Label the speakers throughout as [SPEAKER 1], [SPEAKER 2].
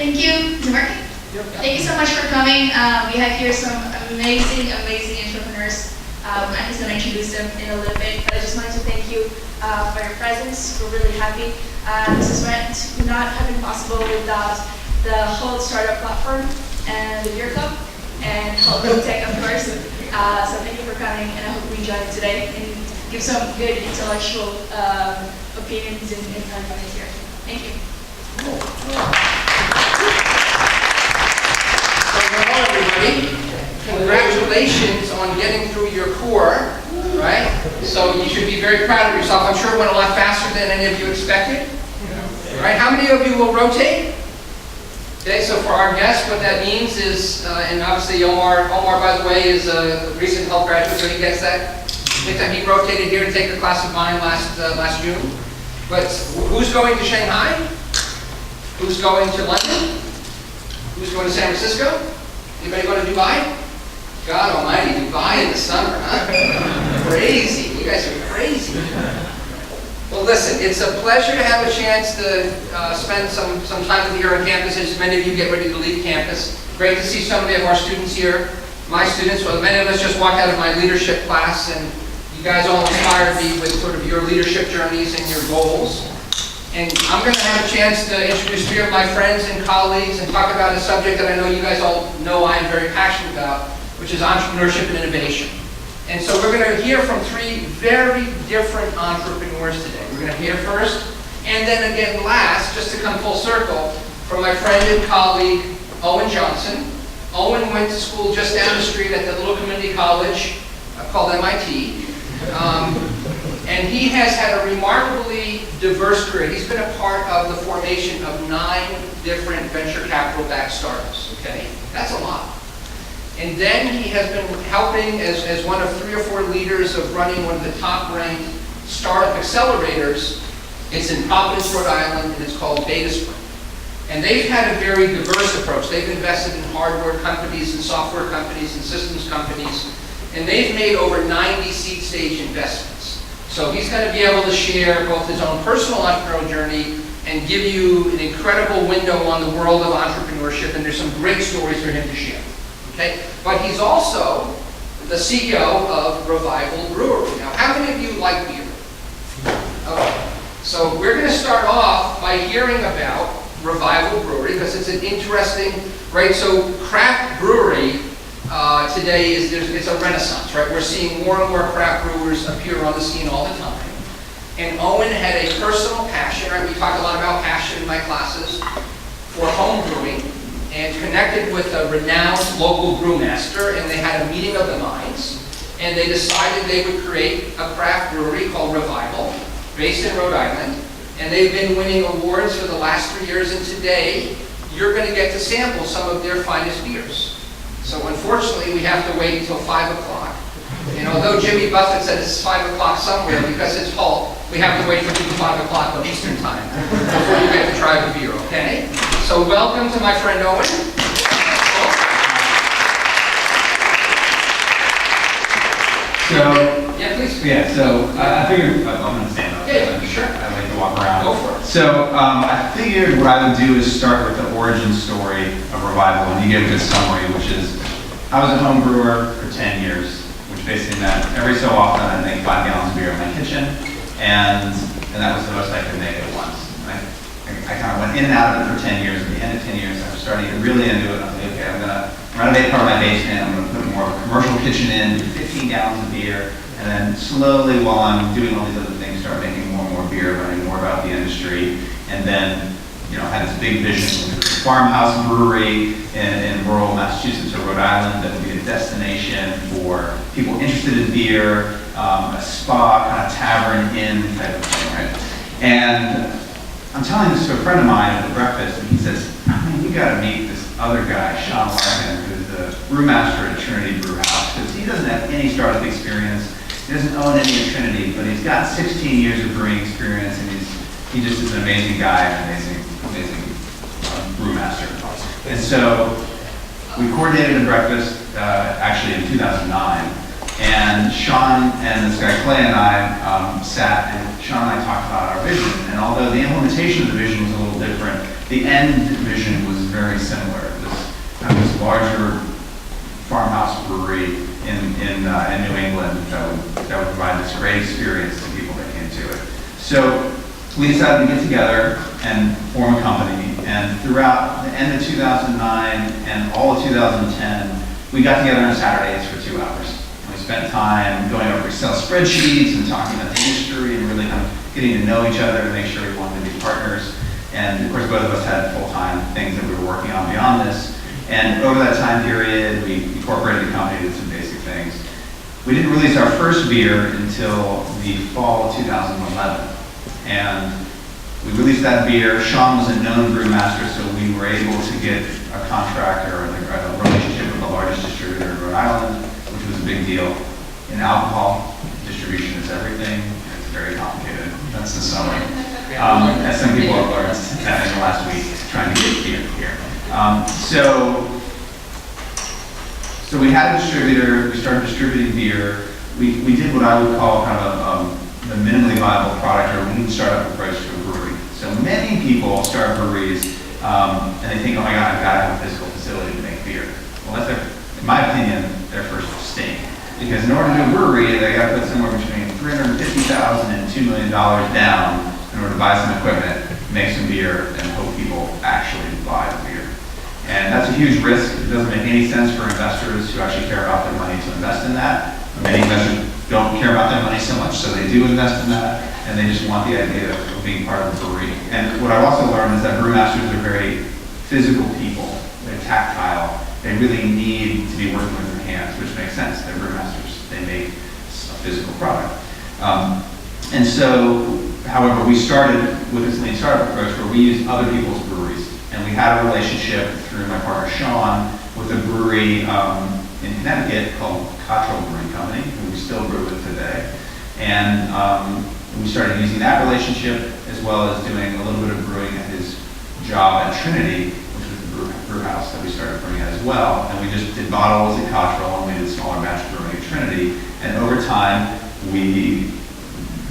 [SPEAKER 1] Thank you. Is it working?
[SPEAKER 2] Yep.
[SPEAKER 1] Thank you so much for coming. We have here some amazing entrepreneurs. I'm just going to introduce them in a little bit, but I just wanted to thank you for your presence. We're really happy. This would not have been possible without the Hult startup platform and the Beer Club and Hult Tech, of course. So thank you for coming, and I hope you enjoy it today and give some good intellectual opinions and arguments here. Thank you.
[SPEAKER 2] Hello, everybody. Congratulations on getting through your core, right? So you should be very proud of yourself. I'm sure it went a lot faster than any of you expected. Right? How many of you will rotate? Okay, so for our guests, what that means is, and obviously Omar, by the way, is a recent Hult graduate, so he gets that. He rotated here to take a class of mine last June. But who's going to Shanghai? Who's going to London? Who's going to San Francisco? Anybody going to Dubai? God almighty, Dubai in the summer, huh? Crazy. You guys are crazy. Well, listen, it's a pleasure to have a chance to spend some time with you here on campus as many of you get ready to leave campus. Great to see so many of our students here. My students, well, many of us just walked out of my leadership class, and you guys all inspired me with sort of your leadership journeys and your goals. And I'm going to have a chance to introduce three of my friends and colleagues and talk about a subject that I know you guys all know I am very passionate about, which is entrepreneurship and innovation. And so we're going to hear from three very different entrepreneurs today. We're going to hear first, and then again last, just to come full circle, from my friend and colleague, Owen Johnson. Owen went to school just down the street at the little community college called MIT. And he has had a remarkably diverse career. He's been a part of the formation of 9 different venture capital-backed startups, okay? That's a lot. And then he has been helping as one of 3 or 4 leaders of running one of the top-ranked startup accelerators. It's in Providence, Rhode Island, and it's called Beta Spring. And they've had a very diverse approach. They've invested in hardware companies and software companies and systems companies, and they've made over 90 seed stage investments. So he's going to be able to share both his own personal entrepreneurial journey and give you an incredible window on the world of entrepreneurship, and there's some great stories for him to share. Okay? But he's also the CEO of Revival Brewery. Now, how many of you like beer? Okay. So we're going to start off by hearing about Revival Brewery because it's an interesting, right? So craft brewery today it's a renaissance, right? We're seeing more and more craft brewers appear on the scene all the time. And Owen had a personal passion, right? We talk a lot about passion in my classes for home brewing, and connected with a renowned local brewmaster, and they had a meeting of the minds, and they decided they would create a craft brewery called Revival, based in Rhode Island, and they've been winning awards for the last 3 years, and today you're going to get to sample some of their finest beers. So unfortunately, we have to wait until 5 o'clock. And although Jimmy Buffett said it's 5 o'clock somewhere because it's Hult, we have to wait for 5 o'clock on Eastern time before you get to try the beer, okay? So welcome to my friend Owen. Yeah, please.
[SPEAKER 3] Yeah, so I figured, I'm going to stand up.
[SPEAKER 2] Yeah, sure.
[SPEAKER 3] I like to walk around.
[SPEAKER 2] Go for it.
[SPEAKER 3] So I figured what I would do is start with the origin story of Revival, and you get a good summary, which is, I was a home brewer for 10 years, which basically meant every so often I'd make 5 gallons of beer in my kitchen, and that was the most I could make at once. I kind of went in and out of it for 10 years. At the end of 10 years, I was starting to get really into it. I was like, okay, I'm going to renovate part of my basement. I'm going to put more of a commercial kitchen in, do 15 gallons of beer, and then slowly, while I'm doing all these other things, start making more and more beer, learning more about the industry, and then, had this big vision of a farmhouse brewery in rural Massachusetts or Rhode Island that would be a destination for people interested in beer, a spa, kind of tavern, inn type of thing, right? And I'm telling this to a friend of mine at the breakfast, and he says, you got to meet this other guy, Sean Larkin, who's the brewmaster at Trinity Brew House, because he doesn't have any startup experience. He doesn't own any of Trinity, but he's got 16 years of brewing experience, and he just is an amazing guy, an amazing brewmaster. And so we coordinated a breakfast, actually in 2009, and Sean and this guy Clay and I sat, and Sean and I talked about our vision. And although the implementation of the vision was a little different, the end vision was very similar. It was kind of this larger farmhouse brewery in New England that would provide this great experience to people that came to it. So we decided to get together and form a company, and throughout the end of 2009 and all of 2010, we got together on Saturdays for 2 hours. And we spent time going over Excel spreadsheets and talking about the industry and really kind of getting to know each other to make sure we wanted to be partners. And of course, both of us had full-time things that we were working on beyond this. And over that time period, we incorporated the company, did some basic things. We didn't release our first beer until the fall of 2011. And we released that beer. Sean was a known brewmaster, so we were able to get a contract or a relationship with the largest distributor in Rhode Island, which was a big deal. In alcohol, distribution is everything. It's very complicated. That's the summary. As some people have learned in the last week, trying to get beer here. So we had a distributor, we started distributing beer. We did what I would call kind of the minimally viable product or lean startup approach to a brewery. So many people start breweries and they think, oh my God, I've got to have a physical facility to make beer. Well, that's, in my opinion, their first mistake. Because in order to do a brewery, they got to put somewhere between $350,000 and $2 million down in order to buy some equipment, make some beer, and hope people actually buy the beer. And that's a huge risk. It doesn't make any sense for investors who actually care about their money to invest in that. Many investors don't care about their money so much, so they do invest in that, and they just want the idea of being part of the brewery. And what I've also learned is that brewmasters are very physical people. They're tactile. They really need to be working with their hands, which makes sense. They're brewmasters. They make a physical product. And so, however, we started with this lean startup approach where we used other people's breweries. And we had a relationship through my partner Sean with a brewery in Connecticut called Cottrell Brewing Company, who we still brew with today. And we started using that relationship as well as doing a little bit of brewing at his job at Trinity, which was the brew house that we started brewing at as well. And we just did bottles at Cottrell and we did smaller batch brewing at Trinity. And over time, we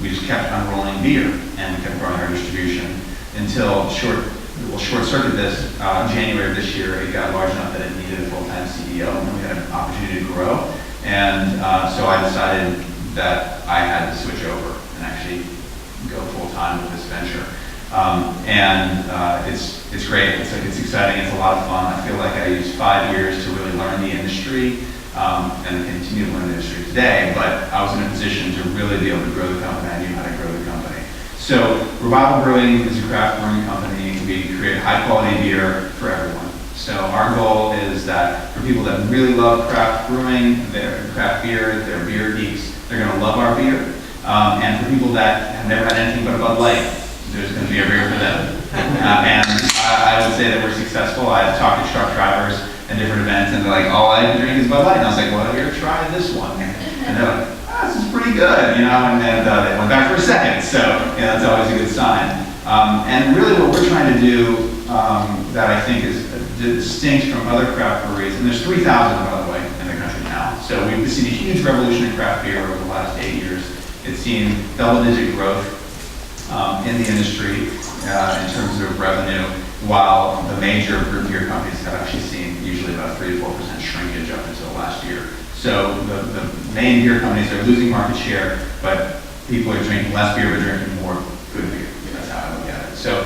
[SPEAKER 3] just kept unrolling beer and we kept growing our distribution until we'll short-circuit this. In January of this year, it got large enough that it needed a full-time CEO, and we had an opportunity to grow. And so I decided that I had to switch over and actually go full-time with this venture. It's great. It's exciting. It's a lot of fun. I feel like I used 5 years to really learn the industry and continue to learn the industry today. But I was in a position to really be able to grow the company. I knew how to grow the company. So Revival Brewing is a craft brewing company. We create high-quality beer for everyone. So our goal is that for people that really love craft brewing, their craft beer, they're beer geeks, they're going to love our beer. And for people that have never had anything but a Bud Light, there's going to be a beer for them. And I would say that we're successful. I've talked to truck drivers at different events, and they're like, all I drink is Bud Light. And I was like, well, have you ever tried this one? And they're like, this is pretty good, you know, and they went back for a second, so that's always a good sign. And really what we're trying to do that I think is distinct from other craft breweries, and there's 3,000 by the way in the country now, so we've seen a huge revolution in craft beer over the last 8 years. It's seen double-digit growth in the industry in terms of revenue, while the major brew beer companies have actually seen usually about 3 to 4% shrinkage up until last year. So the main beer companies are losing market share, but people are drinking less beer, but drinking more good beer. That's how I look at it. So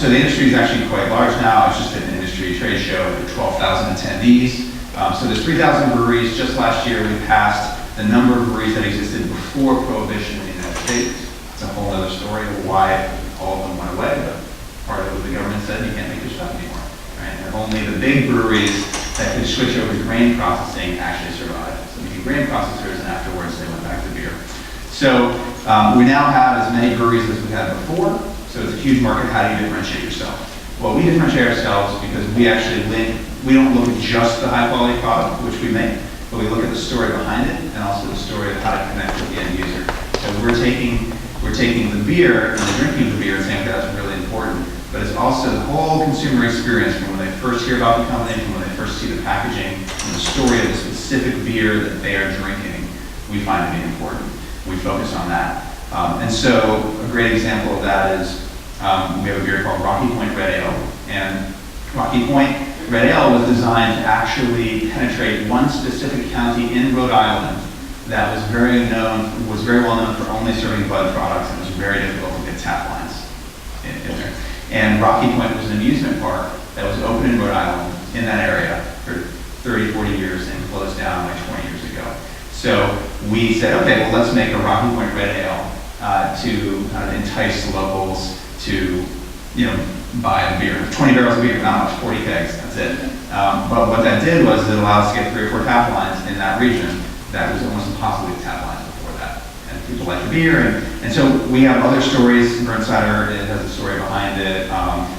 [SPEAKER 3] the industry is actually quite large now. It's just an industry trade show with 12,000 attendees. So there's 3,000 breweries. Just last year, we passed the number of breweries that existed before Prohibition in the United States. It's a whole other story of why all of them went away, but part of it was the government said you can't make your stuff anymore. Right? And only the big breweries that could switch over to grain processing actually survived. So we became grain processors, and afterwards they went back to beer. So we now have as many breweries as we had before, so it's a huge market. How do you differentiate yourself? Well, we differentiate ourselves because we actually we don't look at just the high quality product, which we make, but we look at the story behind it and also the story of how to connect with the end user. So we're taking the beer and the drinking of the beer and saying that's really important, but it's also the whole consumer experience from when they first hear about the company, from when they first see the packaging, and the story of the specific beer that they are drinking, we find to be important. We focus on that. And so a great example of that is we have a beer called Rocky Point Red Ale. And Rocky Point Red Ale was designed to actually penetrate one specific county in Rhode Island that was very well known for only serving Bud products, and it was very difficult to get tap lines in there. And Rocky Point was an amusement park that was open in Rhode Island in that area for 30, 40 years and closed down like 20 years ago. So we said, okay, well, let's make a Rocky Point Red Ale to kind of entice locals to, buy a beer. 20 barrels of beer, not much, 40 kegs, that's it. But what that did was it allowed us to get 3 or 4 tap lines in that region. That was almost impossible to get tap lines before that. And people like the beer, and so we have other stories. Burnsider, it has a story behind it.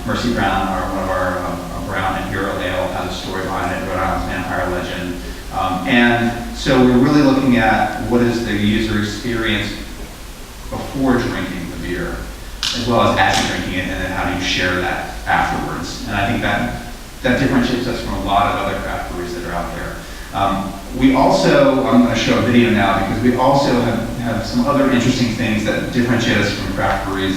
[SPEAKER 3] Mercy Brown, one of our Brown and Hero Ale, has a story behind it. Rhode Island's Vampire Legend. And so we're really looking at what is the user experience before drinking the beer, as well as after drinking it, and then how do you share that afterwards. And I think that differentiates us from a lot of other craft breweries that are out there. We also, I'm going to show a video now, because we also have some other interesting things that differentiate us from craft breweries.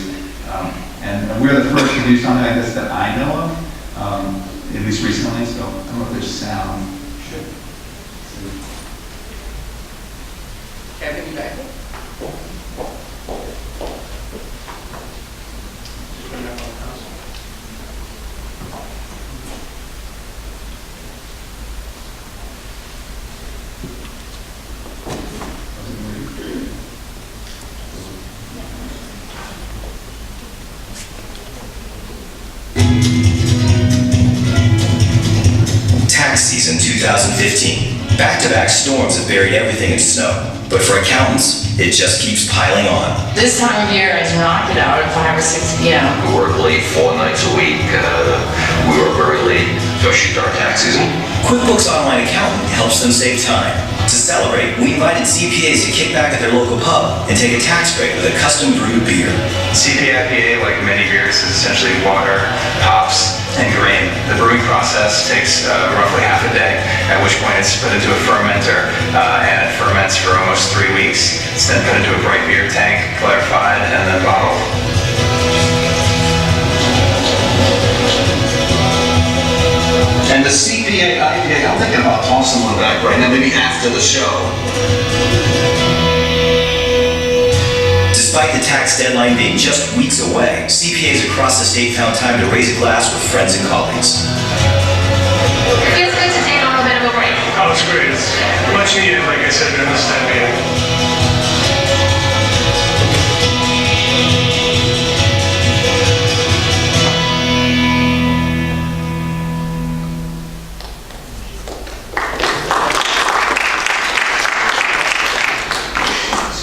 [SPEAKER 3] And we're the first to do something like this that I know of, at least recently, so I don't know if there's sound.
[SPEAKER 2] Kevin, you back?
[SPEAKER 4] Tax season 2015. Back-to-back storms have buried everything in snow, but for accountants, it just keeps piling on.
[SPEAKER 5] This time of year, I knock it out at 5 or 6 p.m.
[SPEAKER 6] We work late 4 nights a week. We work very late, especially during tax season.
[SPEAKER 4] QuickBooks Online Accountant helps them save time. To celebrate, we invited CPAs to kick back at their local pub and take a tax break with a custom brewed beer.
[SPEAKER 7] CPIPA, like many beers, is essentially water, hops, and grain. The brewing process takes roughly half a day, at which point it's put into a fermenter, and it ferments for almost 3 weeks. It's then put into a bright beer tank, clarified, and then bottled.
[SPEAKER 6] And the CPA IPA, I'm thinking about tossing one back right now, maybe after the show.
[SPEAKER 4] Despite the tax deadline being just weeks away, CPAs across the state found time to raise a glass with friends and colleagues.
[SPEAKER 5] It feels good to take a little bit of a break.
[SPEAKER 8] Oh, it's great. It's much needed, like I said, during this time of year.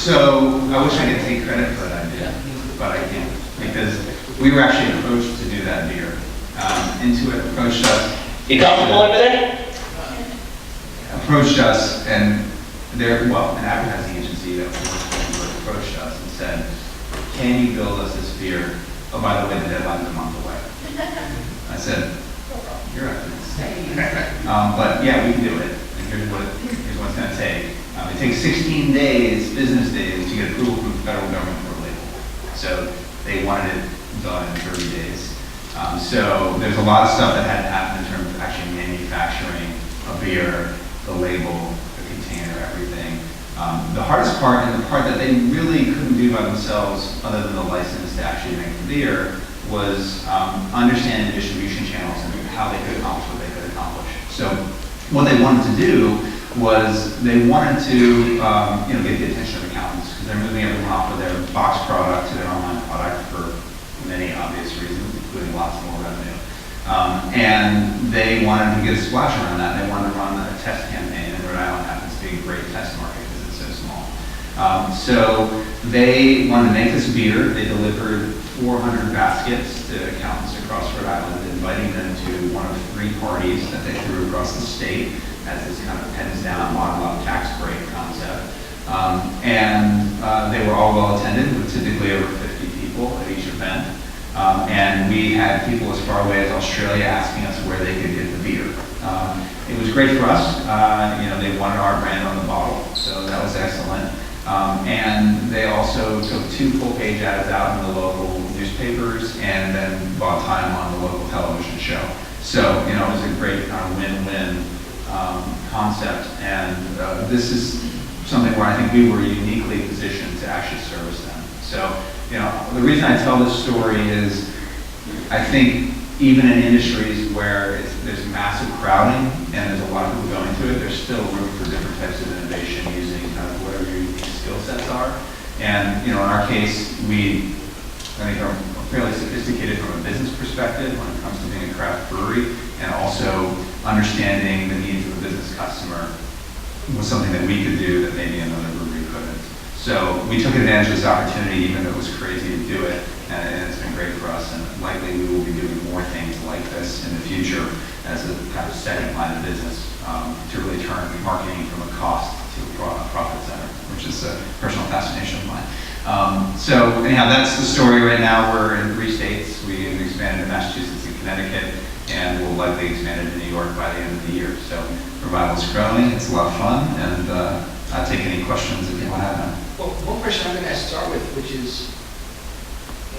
[SPEAKER 3] So I wish I could take credit for that idea, but I can't, because we were actually approached to do that beer. Intuit approached us.
[SPEAKER 9] You comfortable over there?
[SPEAKER 3] Approached us, and an advertising agency that approached us and said, "Can you build us this beer? Oh, by the way, the deadline's a month away." I said, "You're right." But yeah, we can do it. And here's what it's going to take. It takes 16 days, business days, to get approval from the federal government for a label. So they wanted it done in 30 days. So there's a lot of stuff that had to happen in terms of actually manufacturing a beer, the label, the container, everything. The hardest part, and the part that they really couldn't do by themselves, other than the license to actually make the beer, was understanding the distribution channels and how they could accomplish what they could accomplish. So what they wanted to do was they wanted to get the attention of accountants, because they're moving everyone off of their box product to their online product for many obvious reasons, including lots more revenue. And they wanted to get a splash around that. They wanted to run a test campaign, and Rhode Island happens to be a great test market because it's so small. So they wanted to make this beer. They delivered 400 baskets to accountants across Rhode Island, inviting them to one of 3 parties that they threw across the state as this kind of pens down, bottom-up tax break concept. And they were all well attended, with typically over 50 people at each event. And we had people as far away as Australia asking us where they could get the beer. It was great for us. They wanted our brand on the bottle, so that was excellent. And they also took 2 full-page ads out in the local newspapers and then bought time on the local television show. So, it was a great kind of win-win concept, and this is something where I think we were uniquely positioned to actually service them. So, the reason I tell this story is I think even in industries where there's massive crowding and there's a lot of people going to it, there's still room for different types of innovation using kind of whatever your unique skill sets are. And, in our case, I think are fairly sophisticated from a business perspective when it comes to being a craft brewery, and also understanding the needs of the business customer was something that we could do that maybe another brewery couldn't. So we took advantage of this opportunity, even though it was crazy to do it, and it's been great for us, and likely we will be doing more things like this in the future as a kind of second line of business to really turn marketing from a cost to a profit center, which is a personal fascination of mine. So anyhow, that's the story right now. We're in 3 states. We've expanded to Massachusetts and Connecticut, and we'll likely expand into New York by the end of the year. So Revival's growing. It's a lot of fun, and I'll take any questions if you want to have them.
[SPEAKER 2] Well, one question I'm going to start with, which is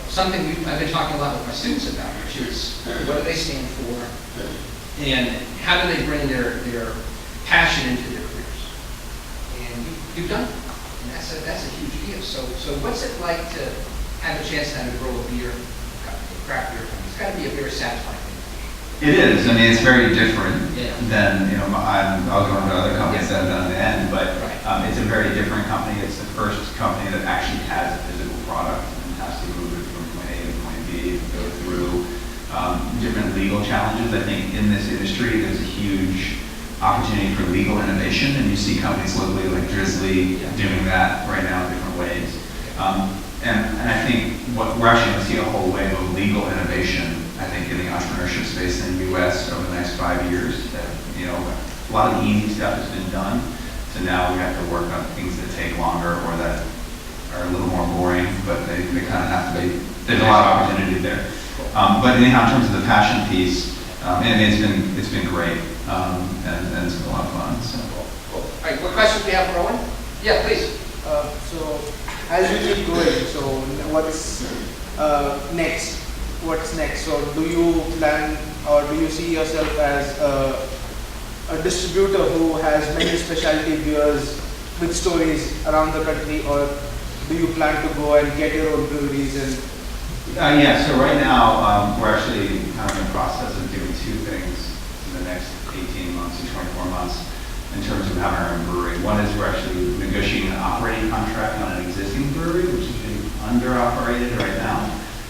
[SPEAKER 2] something I've been talking a lot with my students about, which is what do they stand for, and how do they bring their passion into their careers? And you've done it. And that's a huge deal. So what's it like to have a chance to grow a beer, craft beer company? It's got to be a very satisfying thing.
[SPEAKER 3] It is. I mean, it's very different
[SPEAKER 2] Yeah.
[SPEAKER 3] than, I'll go into other companies that I've done in the end, but
[SPEAKER 2] Right.
[SPEAKER 3] it's a very different company. It's the first company that actually has a physical product and has to move it from point A to point B, go through different legal challenges. I think in this industry, there's a huge opportunity for legal innovation, and you see companies locally like Drizzly doing that right now in different ways. And I think we're actually going to see a whole wave of legal innovation, I think, in the entrepreneurship space in the U.S. over the next 5 years. That, a lot of the easy stuff has been done, so now we have to work on things that take longer or that are a little more boring, but they kind of have to be. There's a lot of opportunity there. But anyhow, in terms of the passion piece, it's been great, and it's been a lot of fun. So.
[SPEAKER 2] Cool. All right, what questions do we have for Owen? Yeah, please.
[SPEAKER 10] So, as you keep growing, so what's next? What's next? So, do you plan, or do you see yourself as a distributor who has many specialty beers with stories around the country, or do you plan to go and get your own breweries? And
[SPEAKER 3] yeah, so right now we're actually kind of in the process of doing 2 things in the next 18 months to 24 months in terms of having our own brewery. One is we're actually negotiating an operating contract on an existing brewery, which is being under-operated right now.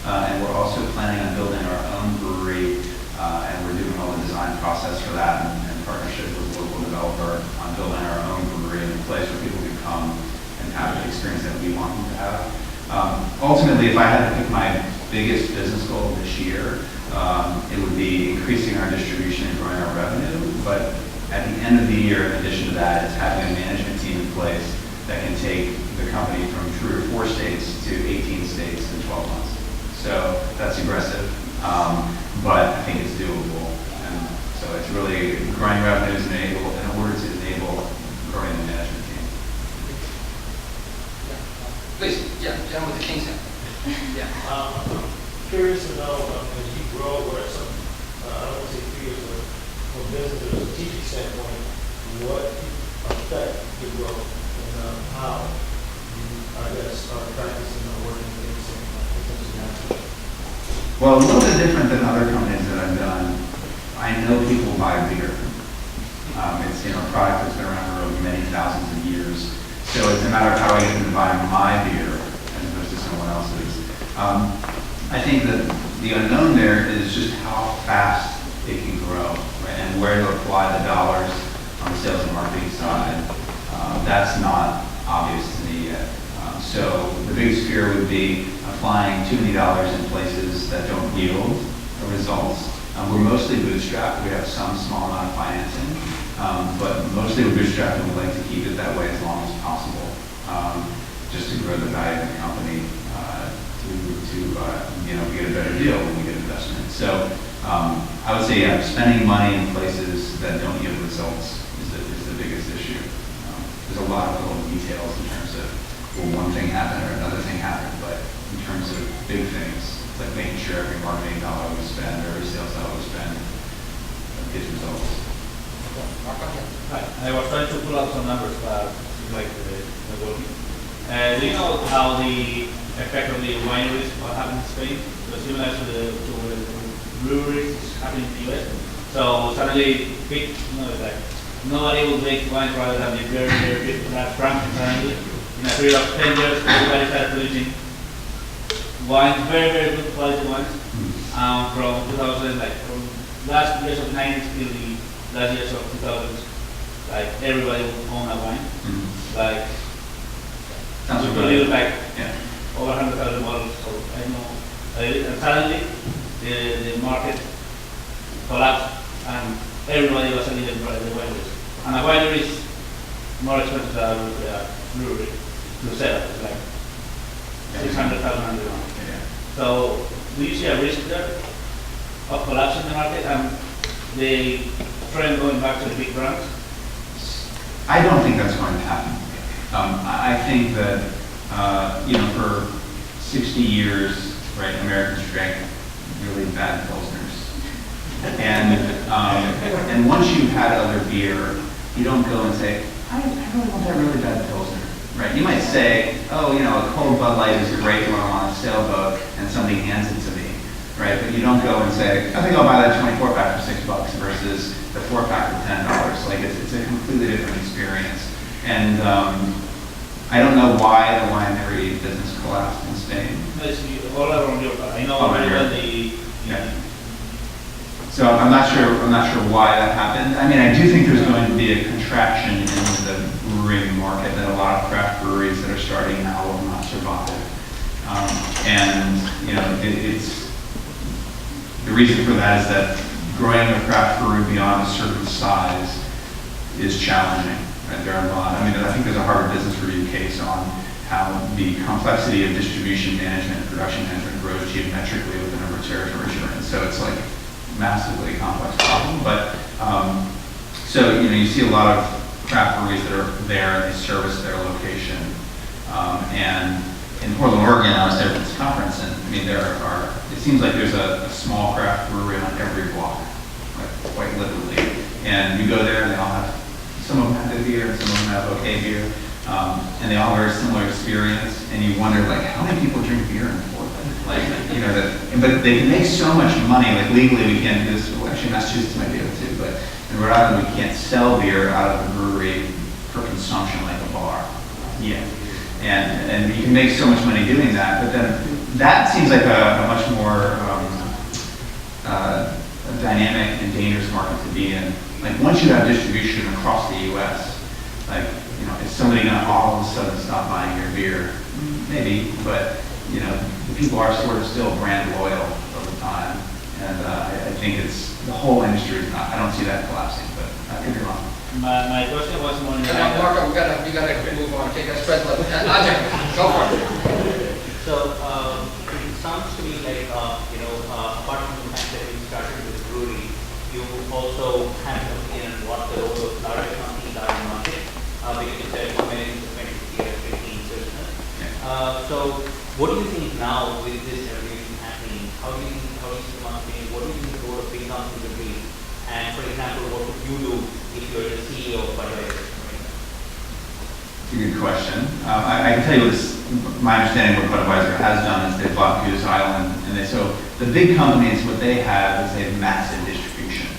[SPEAKER 3] And we're also planning on building our own brewery, and we're doing all the design process for that in partnership with a local developer on building our own brewery in a place where people can come and have the experience that we want them to have. Ultimately, if I had to pick my biggest business goal this year, it would be increasing our distribution and growing our revenue. But at the end of the year, in addition to that, it's having a management team in place that can take the company from 3 or 4 states to 18 states in 12 months. So that's aggressive, but I think it's doable. And so it's really growing revenues in order to enable growing the management team.
[SPEAKER 2] Please, gentleman with the King's hat. Yeah.
[SPEAKER 11] I'm curious to know, as you grow, what are some, I don't want to say fears, but from business or strategic standpoint, what affect the growth and how you, I guess, are practicing or working things in terms of that?
[SPEAKER 3] Well, a little bit different than other companies that I've done. I know people buy beer. It's a product that's been around for many thousands of years. So it's a matter of how I get them to buy my beer as opposed to someone else's. I think that the unknown there is just how fast it can grow, right? And where to apply the dollars on the sales and marketing side. That's not obvious to me yet. So the biggest fear would be applying too many dollars in places that don't yield results. We're mostly bootstrapped. We have some small amount of financing, but mostly we're bootstrapped, and we'd like to keep it that way as long as possible, just to grow the value of the company, to get a better deal when we get investment. So I would say, spending money in places that don't yield results is the biggest issue. There's a lot of little details in terms of will one thing happen or another thing happen, but in terms of big things, It's like making sure every marketing dollar we spend, or every sales dollar we spend gives results.
[SPEAKER 12] Hi, I was trying to pull out some numbers, but like the working. Do you know how the effect of the wineries what happened in Spain? So similar to the breweries happening in the US. So suddenly, like nobody will make wine rather than the very big brand. Suddenly, in a period of 10 years, everybody started producing wines, very good quality wines. From 2000, like from last years of the 90s till the last years of 2000s, like everybody would own a wine. Like we produced like over 100,000 bottles. So I know, and suddenly the market collapsed and everybody was selling the wineries. And a winery is more expensive than a brewery to sell. It's like 600,000 €. So do you see a risk there of collapsing the market and the trend going back to the big brands?
[SPEAKER 3] I don't think that's going to happen. I think that, for 60 years, right, Americans drank really bad Pilsners. And once you've had other beer, you don't go and say, I really want that really bad Pilsner. Right? You might say, a cold Bud Light is great when I'm on a sailboat and somebody hands it to me. Right? But you don't go and say, I think I'll buy that 24-pack for $6 versus the 4-pack for $10. Like it's a completely different experience. And I don't know why the winery business collapsed in Spain.
[SPEAKER 12] All around Europe. I know
[SPEAKER 3] So I'm not sure why that happened. I mean, I do think there's going to be a contraction in the brewing market, that a lot of craft breweries that are starting now will not survive. It's the reason for that is that growing a craft brewery beyond a certain size is challenging. Right? There are a lot. I think there's a Harvard Business Review case on how the complexity of distribution management and production management grows geometrically with the number of territories you're in. So it's like massively complex problem. But you see a lot of craft breweries that are there and they service their location. And in Portland, Oregon, I was there for this conference, and it seems like there's a small craft brewery on every block, like, quite literally. And you go there and they all have, some of them have good beer and some of them have okay beer. And they all have a very similar experience, and you wonder, like, how many people drink beer in Portland? But they can make so much money, like legally we can't do this, well, actually Massachusetts might be able to, but in Rhode Island we can't sell beer out of the brewery for consumption like a bar. Yeah. And you can make so much money doing that, but then that seems like a much more dynamic and dangerous market to be in. Like once you have distribution across the U.S., is somebody going to all of a sudden stop buying your beer? Maybe, but the people are sort of still brand loyal over time, and I think it's the whole industry is not. I don't see that collapsing, but I could be wrong.
[SPEAKER 12] My question was more.
[SPEAKER 2] Marco, we gotta move on. Okay, that's Fred. Ajay, go for it.
[SPEAKER 13] So it sounds to me like apart from the fact that you started with brewery, you also have to look in what the role of larger companies are in the market, because you said managing the 20-15 business. So what do you think now with this revolution happening? How do you see the market? What do you think the role of big companies will be? And for example, what would you do if you're the CEO of Budweiser?
[SPEAKER 3] It's a good question. I can tell you this, my understanding of what Budweiser has done is they've bought Goose Island, and so the big companies, what they have is they have massive distribution.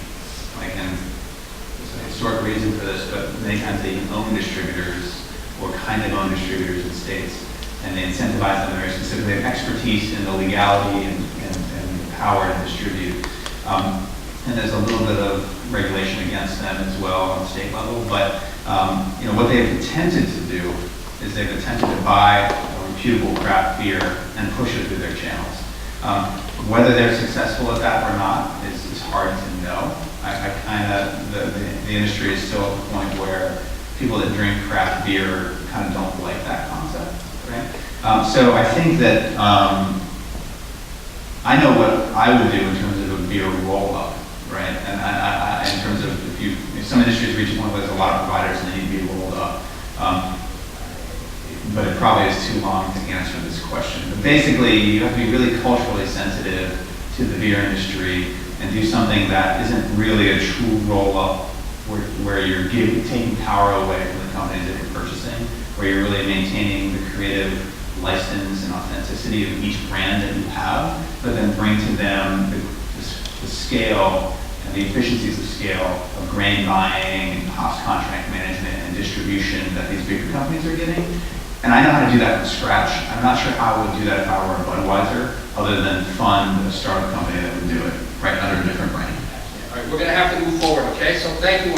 [SPEAKER 3] And there's a historic reason for this, but many times they own distributors or kind of own distributors in states, and they incentivize them very specifically. They have expertise in the legality and power to distribute. And there's a little bit of regulation against them as well on the state level. But what they've attempted to do is they've attempted to buy a reputable craft beer and push it through their channels. Whether they're successful at that or not is hard to know. The industry is still at the point where people that drink craft beer kind of don't like that concept. Right? So I think that I know what I would do in terms of a beer roll-up. Right, and I in terms of if some industries reach a point where there's a lot of providers and they need to be rolled up, but it probably is too long to answer this question. But basically, you have to be really culturally sensitive to the beer industry and do something that isn't really a true roll-up where you're taking power away from the companies that you're purchasing, where you're really maintaining the creative license and authenticity of each brand that you have, but then bring to them the scale and the efficiencies of scale of grain buying and hops contract management and distribution that these bigger companies are getting. And I know how to do that from scratch. I'm not sure how I would do that if I were a Budweiser, other than fund a startup company that would do it, right, under a different brand.
[SPEAKER 2] All right, we're going to have to move forward, okay? So thank you.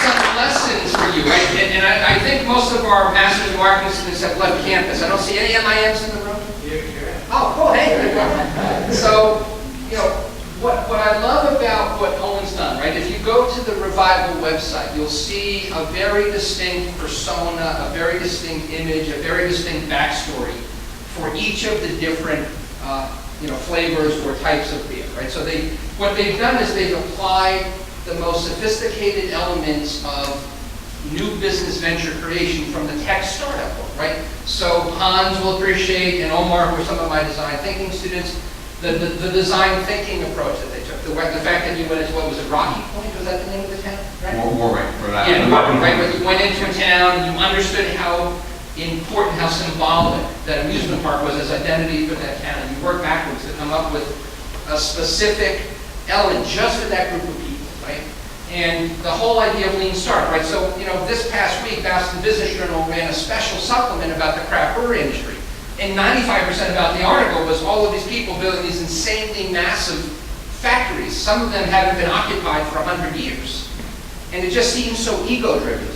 [SPEAKER 2] Some lessons for you, right? And I think most of our Masters of Marketing students have left campus. I don't see any MIMs in the room. Oh, cool, hey. So, you know, what I love about what Owen's done, right? If you go to the Revival website, you'll see a very distinct persona, a very distinct image, a very distinct backstory for each of the different flavors or types of beer, right? So what they've done is they've applied the most sophisticated elements of new business venture creation from the tech startup world, right? So Hans will appreciate, and Omar, who are some of my design thinking students, the design thinking approach that they took. The fact that you went into, what was it, Rocky Point? Was that the name of the town? Right?
[SPEAKER 3] Warwick, for that.
[SPEAKER 2] Yeah, Warwick, right? But you went into a town, you understood how important, how symbolic that amusement park was as identity for that town. And you worked backwards to come up with a specific element just for that group of people, right? And the whole idea of lean startup, right? So, this past week, Boston Business Journal ran a special supplement about the craft brewery industry. And 95% about the article was all of these people building these insanely massive factories. Some of them haven't been occupied for 100 years. And it just seems so ego-driven,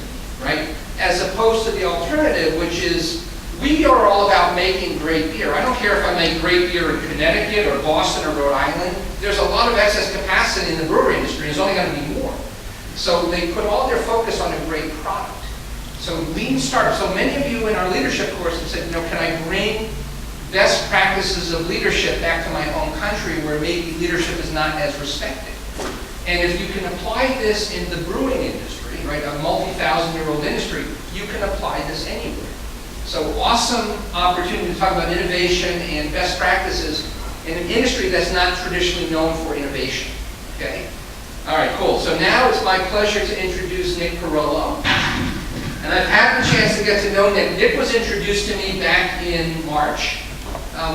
[SPEAKER 2] right? As opposed to the alternative, which is, we are all about making great beer. I don't care if I make great beer in Connecticut or Boston or Rhode Island. There's a lot of excess capacity in the brewery industry. There's only going to be more. So they put all their focus on a great product. So lean startup. So many of you in our leadership course have said, can I bring best practices of leadership back to my own country where maybe leadership is not as respected? And if you can apply this in the brewing industry, right, a multi-thousand-year-old industry, you can apply this anywhere. So awesome opportunity to talk about innovation and best practices in an industry that's not traditionally known for innovation, okay? All right, cool. So now it's my pleasure to introduce Nick Parolo. And I've had the chance to get to know Nick. Nick was introduced to me back in March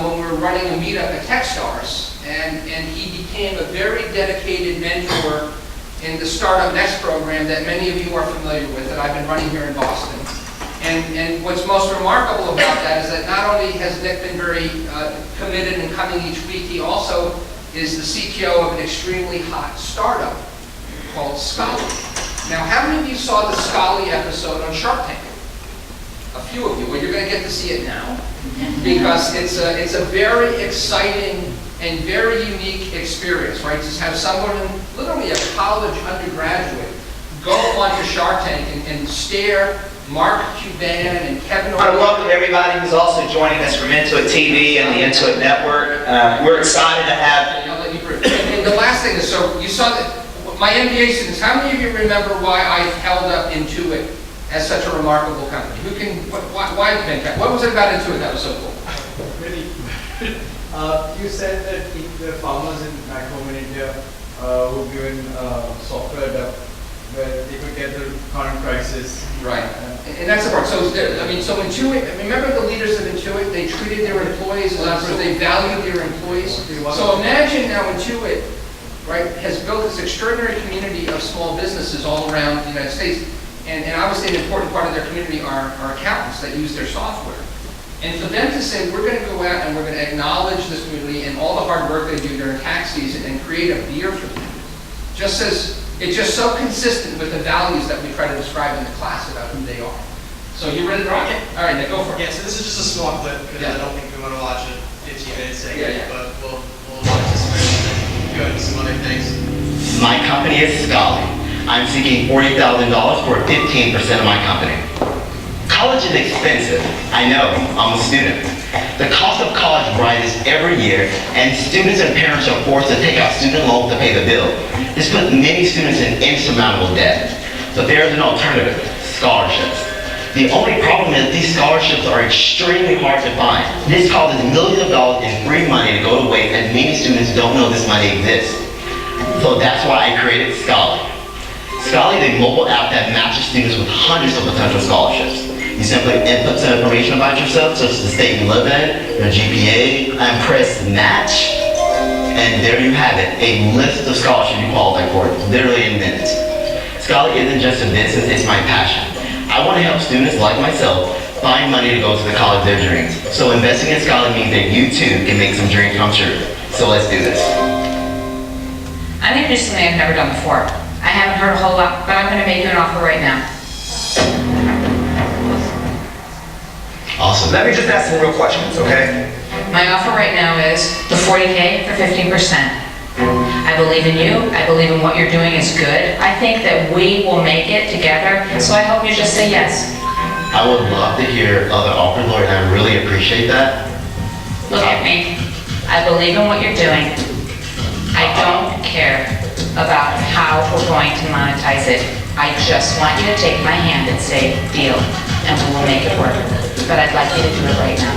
[SPEAKER 2] when we were running a meetup at Techstars. And he became a very dedicated mentor in the Startup Next program that many of you are familiar with, that I've been running here in Boston. And what's most remarkable about that is that not only has Nick been very committed and coming each week, he also is the CTO of an extremely hot startup called Scali. Now, how many of you saw the Scali episode on Shark Tank? A few of you. Well, you're going to get to see it now because it's a very exciting and very unique experience, right? To have someone, literally a college undergraduate, go onto Shark Tank and stare Mark Cuban and Kevin.
[SPEAKER 14] I want to welcome everybody who's also joining us from Intuit TV and the Intuit Network. We're excited to have.
[SPEAKER 2] I'll let you brief. And the last thing is, so you saw that my MBA students. How many of you remember why I held up Intuit as such a remarkable company? Who can? Why Venkat? What was it about Intuit that was so cool?
[SPEAKER 10] Really, you said that the farmers back home in India were given software where they could get the current prices.
[SPEAKER 2] Right, and that's the part. So Intuit, remember the leaders of Intuit, they treated their employees as entrepreneurs, they valued their employees. So imagine now Intuit, right, has built this extraordinary community of small businesses all around the United States. And obviously an important part of their community are accountants that use their software. And for them to say, we're going to go out and we're going to acknowledge this community and all the hard work they do during tax season and create a beer for them, it's just so consistent with the values that we try to describe in the class about who they are. So you ready to rock it? All right, Nick, go for it.
[SPEAKER 15] Yeah, so this is just a small clip because I don't think we want to watch a 15-minute segment,
[SPEAKER 2] Yeah.
[SPEAKER 15] but we'll watch this first and then go into some other things.
[SPEAKER 14] My company is Scali. I'm seeking $40,000 for 15% of my company. College is expensive. I know, I'm a student. The cost of college rises every year, and students and parents are forced to take out student loans to pay the bill. This puts many students in insurmountable debt. So there's an alternative, scholarships. The only problem is these scholarships are extremely hard to find. This causes millions of dollars in free money to go to waste, and many students don't know this money exists. So that's why I created Scholar. Scholar is a mobile app that matches students with hundreds of potential scholarships. You simply input some information about yourself, such as the state you live in, your GPA, and press match, and there you have it, a list of scholarships you qualify for, literally in minutes. Scholar isn't just a business, it's my passion. I want to help students like myself find money to go to the college of their dreams. So investing in Scholar means that you too can make some dreams come true. So let's do this.
[SPEAKER 16] I'm going to do something I've never done before. I haven't heard a whole lot, but I'm going to make you an offer right now.
[SPEAKER 14] Awesome.
[SPEAKER 15] Let me just ask some real questions, okay?
[SPEAKER 16] My offer right now is the 40K for 15%. I believe in you. I believe in what you're doing is good. I think that we will make it together, so I hope you just say yes.
[SPEAKER 14] I would love to hear other offers, Lord, and I really appreciate that.
[SPEAKER 16] Look at me. I believe in what you're doing. I don't care about how we're going to monetize it. I just want you to take my hand and say, deal, and we will make it work. But I'd like you to do it right now.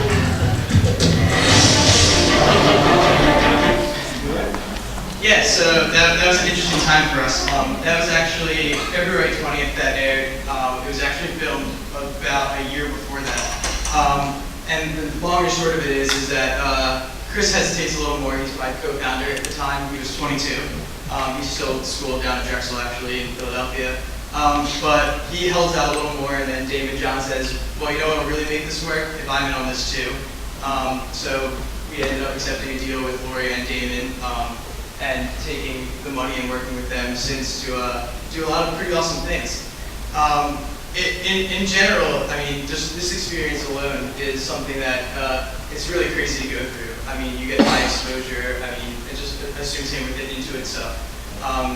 [SPEAKER 15] Yeah, so that was an interesting time for us. That was actually February 20th that aired. It was actually filmed about a year before that. And the long and short of it is that Chris hesitates a little more. He's my co-founder at the time. He was 22. He's still at school down at Drexel, actually, in Philadelphia. But he held out a little more, and then David John says, well, you know what will really make this work? If I'm in on this too. So we ended up accepting a deal with Lori and Damon, and taking the money and working with them since to do a lot of pretty awesome things. In general, I mean, just this experience alone is something that it's really crazy to go through. I mean, you get high exposure. I mean, it just assumes same with the Intuit stuff.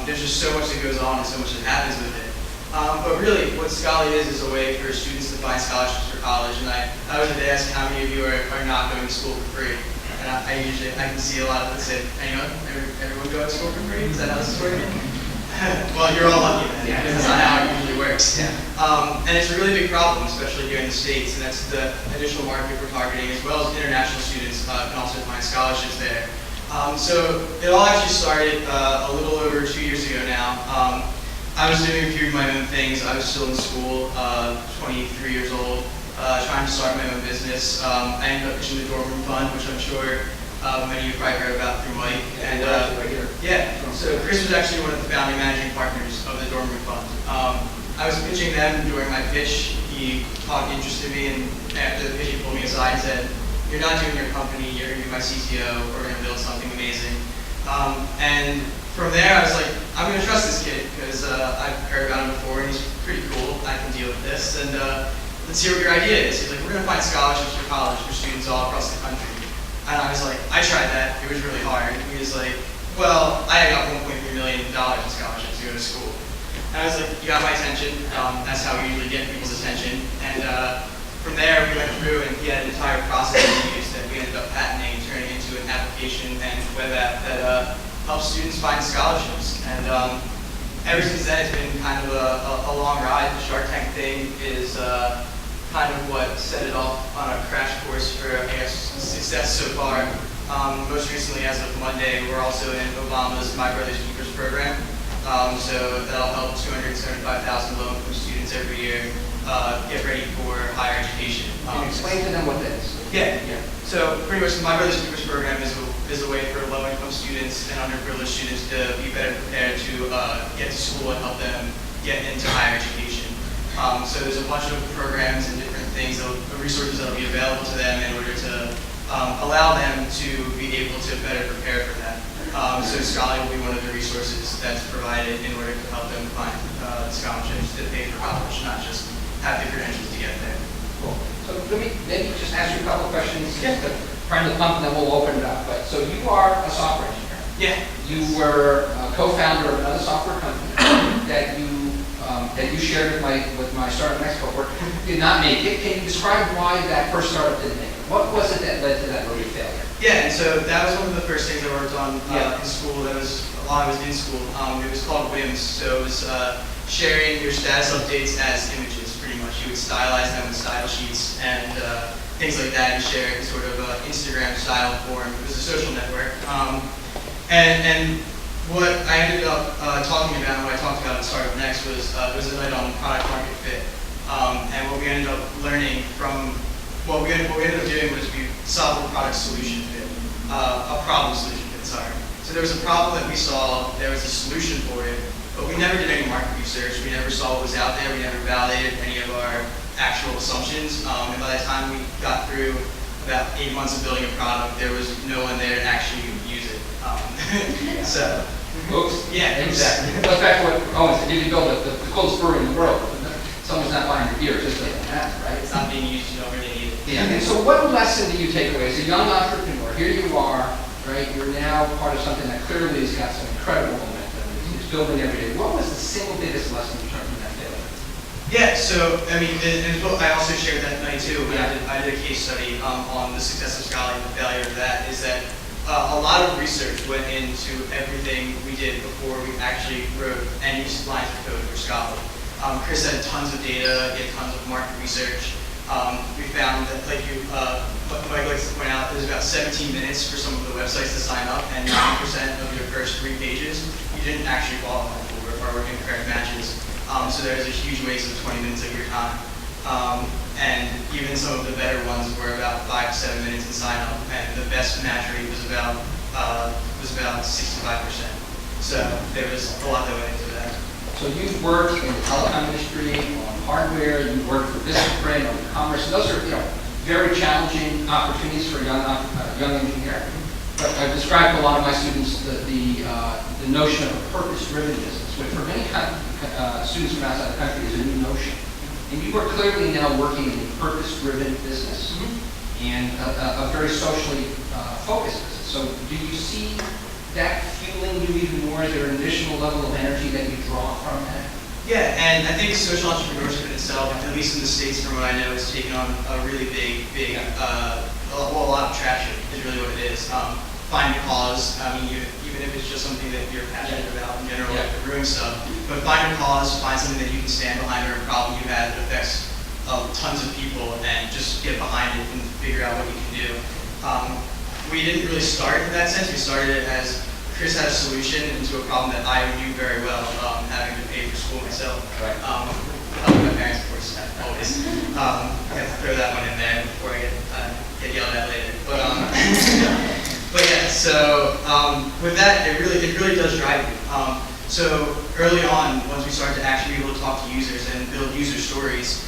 [SPEAKER 15] There's just so much that goes on and so much that happens with it. But really, what Scholar is a way for students to find scholarships for college. And I was going to ask how many of you are not going to school for free. And I can see a lot of them say, anyone? Everyone go to school for free? Is that how this is working? Well, you're all lucky then, because that's not how it usually works.
[SPEAKER 2] Yeah.
[SPEAKER 15] And it's a really big problem, especially here in the States, and that's the additional market we're targeting, as well as international students can also find scholarships there. So it all actually started a little over 2 years ago now. I was doing a few of my own things. I was still in school, 23 years old, trying to start my own business. I ended up pitching the dorm room fund, which I'm sure many of you probably heard about through Mike. And yeah, so Chris was actually one of the founding managing partners of the dorm room fund. I was pitching them during my pitch. He interested me, and after the pitch, he pulled me aside and said, "You're not doing your company. You're going to be my CTO. We're going to build something amazing." And from there, I was like, I'm going to trust this kid because I've heard about him before, and he's pretty cool. I can deal with this, and let's see what your idea is. He's like, we're going to find scholarships for college for students all across the country. And I was like, I tried that. It was really hard. He was like, well, I got $1.3 million in scholarships to go to school. And I was like, you got my attention. That's how we usually get people's attention. And from there, we went through, and he had an entire process we used that we ended up patenting, turning into an application and web app that helps students find scholarships. And ever since then, it's been kind of a long ride. The Shark Tank thing is kind of what set it off on a crash course for, I guess, success so far. Most recently, as of Monday, we're also in Obama's My Brother's Keepers program. So that'll help 275,000 low income students every year get ready for higher education.
[SPEAKER 2] Can you explain to them what that is?
[SPEAKER 15] Yeah. So pretty much My Brother's Keepers program is a way for low income students and underprivileged students to be better prepared to get to school and help them get into higher education. So there's a bunch of programs and different things, resources that will be available to them in order to allow them to be able to better prepare for that. So Scholar will be one of the resources that's provided in order to help them find scholarships to pay for college, not just have the credentials to get there.
[SPEAKER 2] Cool. So let me maybe just ask you a couple of questions to prime the pump, and then we'll open it up. But so you are a software engineer.
[SPEAKER 15] Yeah.
[SPEAKER 2] You were a co-founder of another software company that you shared with my startup Mexico work. Did not make it. Can you describe why that first startup didn't make it? What was it that led to that early failure?
[SPEAKER 15] Yeah, and so that was one of the first things I worked on in school. That was while I was in school. It was called WIMS. So it was sharing your status updates as images, pretty much. You would stylize them with style sheets and things like that, and share it in sort of Instagram style form. It was a social network. And what I ended up talking about, and what I talked about at Startup Next was a night on product market fit. And what we ended up learning from, what we ended up doing was we solved a product solution fit, a problem solution fit, sorry. So there was a problem that we saw, there was a solution for it, but we never did any market research, we never saw what was out there, we never validated any of our actual assumptions, and by the time we got through about 8 months of building a product, there was no one there to actually use it. So,
[SPEAKER 2] oops.
[SPEAKER 15] Yeah,
[SPEAKER 2] exactly. It goes back to what Owen said, you build the coldest brewery in the world. Someone's not buying your beer, it just doesn't happen, right?
[SPEAKER 15] It's not being used, you don't really need it.
[SPEAKER 2] Yeah, and so what lesson do you take away? As a young entrepreneur, here you are, right? You're now part of something that clearly has got some incredible momentum. It's building every day. What was the single biggest lesson you learned from that failure?
[SPEAKER 15] Yeah, so, I mean, and what I also shared that night too, when I did a case study on the success of Scala and the failure of that, is that a lot of research went into everything we did before we actually wrote any lines of code for Scala. Chris had tons of data, he had tons of market research. We found that, like Mike likes to point out, there's about 17 minutes for some of the websites to sign up, and 90% of your first 3 pages you didn't actually qualify for or were incorrect matches. So there's a huge waste of 20 minutes of your time. And even some of the better ones were about 5 to 7 minutes in sign up, and the best match rate was about 65%. So there was a lot that went into that.
[SPEAKER 2] So you've worked in the telecom industry, on hardware, you've worked for Vistaprint, on e-commerce. Those are, very challenging opportunities for a young engineer. But I've described to a lot of my students the notion of a purpose-driven business, which for many students from outside the country is a new notion. And you are clearly now working in a purpose-driven business and a very socially focused business. So do you see that fueling you even more? Is there an additional level of energy that you draw from that?
[SPEAKER 15] Yeah, and I think social entrepreneurship in itself, at least in the States from what I know, has taken on a really big, a lot of traction is really what it is. Find a cause, I mean, even if it's just something that you're passionate about in general, like the brewing stuff, but find a cause, find something that you can stand behind, or a problem you have that affects tons of people, and just get behind it and figure out what you can do. We didn't really start in that sense. We started it as Chris had a solution into a problem that I knew very well, having to pay for school myself.
[SPEAKER 2] Right.
[SPEAKER 15] My parents, of course, always. I have to throw that one in there before I get yelled at later. But yeah, so with that, it really does drive you. So early on, once we started to actually be able to talk to users and build user stories,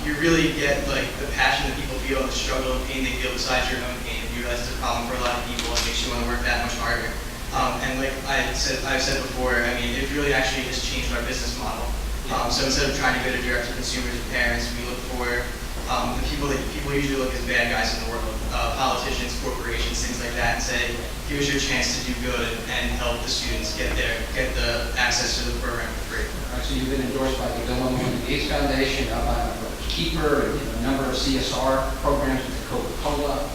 [SPEAKER 15] you really get like the passion that people feel, and the struggle and pain they feel besides your own pain. You realize it's a problem for a lot of people, and it makes you want to work that much harder. And like I've said before, I mean, it really actually has changed our business model. So instead of trying to go to direct to consumers and parents, we look for the people that people usually look as bad guys in the world, politicians, corporations, things like that, and say, here's your chance to do good and help the students get the access to the program for free.
[SPEAKER 2] All right, so you've been endorsed by the Bill and Melinda Gates Foundation, by my brother's Keeper, and a number of CSR programs with Coca-Cola,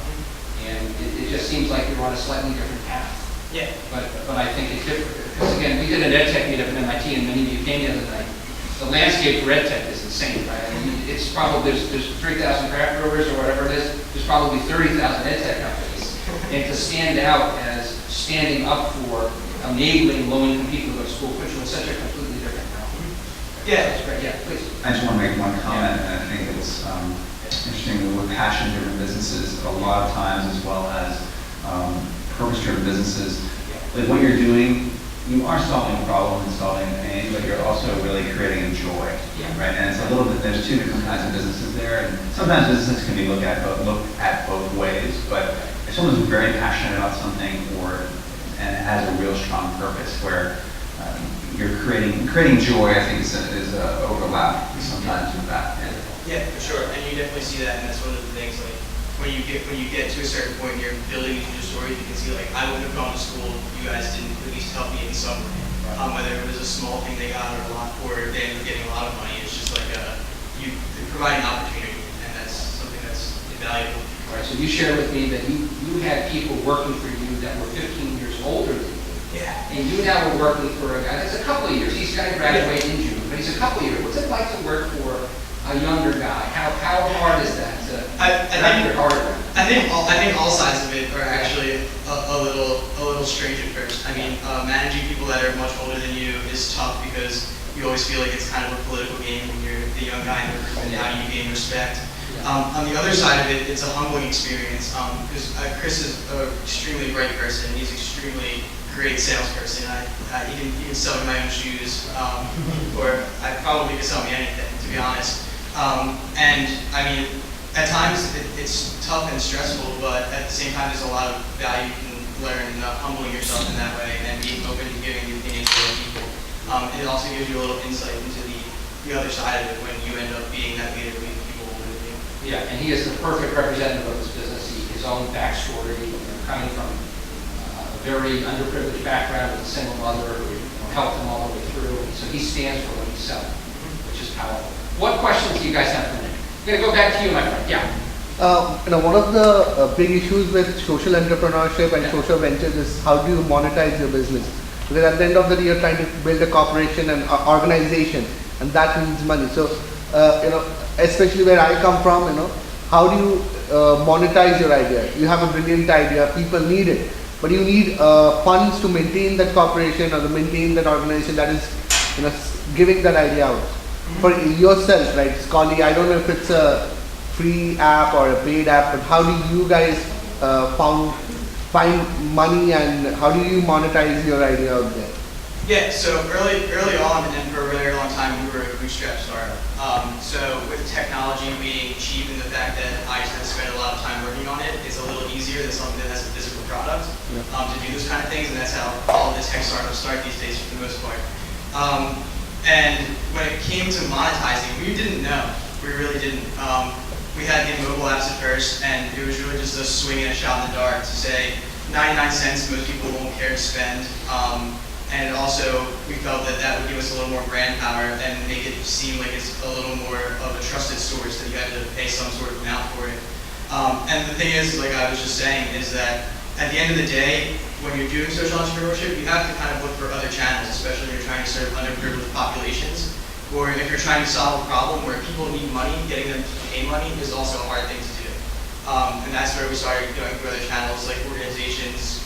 [SPEAKER 2] and it just seems like you're on a slightly different path.
[SPEAKER 15] Yeah.
[SPEAKER 2] But I think it's different, because again, we did an EdTech meetup at MIT, and many of you came the other night. The landscape for EdTech is insane, right? I mean, it's probably, there's 3,000 craft brewers or whatever it is, there's probably 30,000 EdTech companies. And to stand out as standing up for enabling low-income people to go to school, which was such a completely different realm.
[SPEAKER 15] Yeah.
[SPEAKER 2] That's great, yeah, please.
[SPEAKER 3] I just want to make one comment, and I think it's interesting with passion-driven businesses, a lot of times, as well as purpose-driven businesses, like what you're doing, you are solving a problem and solving a pain, but you're also really creating joy, right? And it's a little bit, there's 2 different kinds of businesses there, and sometimes businesses can be looked at both ways, but if someone's very passionate about something and it has a real strong purpose where you're creating joy, I think is a overlap sometimes with that.
[SPEAKER 15] Yeah, for sure, and you definitely see that, and that's one of the things, like, when you get to a certain point, you're building these new stories, you can see, like, I wouldn't have gone to school if you guys didn't at least help me in some way. Whether it was a small thing they got or they ended up getting a lot of money, it's just like you providing opportunity, and that's something that's invaluable.
[SPEAKER 2] All right, so you shared with me that you had people working for you that were 15 years older than you.
[SPEAKER 15] Yeah.
[SPEAKER 2] And you now are working for a guy that's a couple of years. He's going to graduate in June, but he's a couple years. What's it like to work for a younger guy? How hard is that to wrap your heart around?
[SPEAKER 15] I think all sides of it are actually a little strange at first. I mean, managing people that are much older than you is tough because you always feel like it's kind of a political game when you're the young guy in the group, and how do you gain respect? On the other side of it, it's a humbling experience because Chris is an extremely bright person. He's an extremely great salesperson. He can sell me my own shoes, or I probably could sell me anything, to be honest. And I mean, at times it's tough and stressful, but at the same time, there's a lot of value you can learn humbling yourself in that way and being open to giving your opinions to other people. It also gives you a little insight into the other side of it when you end up being that leader, leading people with you.
[SPEAKER 2] Yeah, and he is the perfect representative of this business. His own backstory, coming from a very underprivileged background with a single mother who helped him all the way through. So he stands for what he's selling, which is powerful. What questions do you guys have for me? I'm going to go back to you, my friend. Yeah.
[SPEAKER 10] One of the big issues with social entrepreneurship and social ventures is how do you monetize your business? Because at the end of the day, you're trying to build a corporation and organization, and that needs money. So, especially where I come from, how do you monetize your idea? You have a brilliant idea, people need it, but you need funds to maintain that corporation or to maintain that organization that is, giving that idea out. For yourself, right, Scully, I don't know if it's a free app or a paid app, but how do you guys find money and how do you monetize your idea out there?
[SPEAKER 15] Yeah, so early on, and for a very long time, we were a bootstrap startup. So with technology being cheap and the fact that I just had to spend a lot of time working on it, it's a little easier than something that has a physical product to do those kind of things, and that's how all of the tech startups start these days for the most part. And when it came to monetizing, we didn't know. We really didn't. We had the mobile apps at first, and it was really just a swing and a shot in the dark to say 99 cents most people won't care to spend. And also, we felt that that would give us a little more brand power and make it seem like it's a little more of a trusted source that you had to pay some sort of amount for it. And the thing is, like I was just saying, is that at the end of the day, when you're doing social entrepreneurship, you have to kind of look for other channels, especially when you're trying to serve underprivileged populations, or if you're trying to solve a problem where people need money, getting them to pay money is also a hard thing to do. And that's where we started going through other channels like organizations,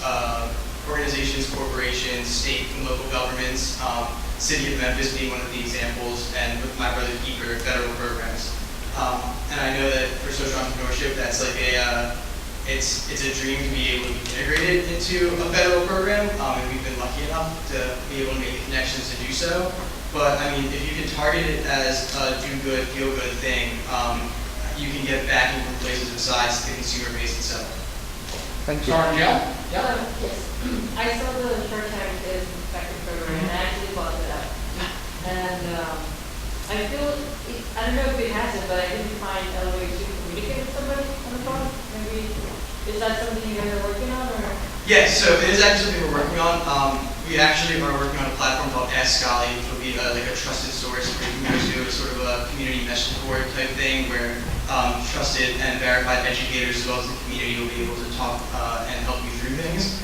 [SPEAKER 15] corporations, state and local governments, City of Memphis being one of the examples, and with my brother Keeper, federal programs. And I know that for social entrepreneurship, that's like it's a dream to be able to be integrated into a federal program, and we've been lucky enough to be able to make the connections to do so. But I mean, if you can target it as a do good, feel good thing, you can get backing from places besides the consumer base itself.
[SPEAKER 10] Thank you.
[SPEAKER 2] Sergeant Jill?
[SPEAKER 17] Yes. I saw the Shark Tank is effective program and I actually bought it up. And I feel, I don't know if it has it, but I didn't find a way to communicate with somebody on the phone. Maybe, is that something you guys are working on? Or?
[SPEAKER 15] Yes, so it is actually something we're working on. We actually are working on a platform called Ask Scully, which will be like a trusted source where you can go to sort of a community message board type thing where trusted and verified educators as well as the community will be able to talk and help you through things.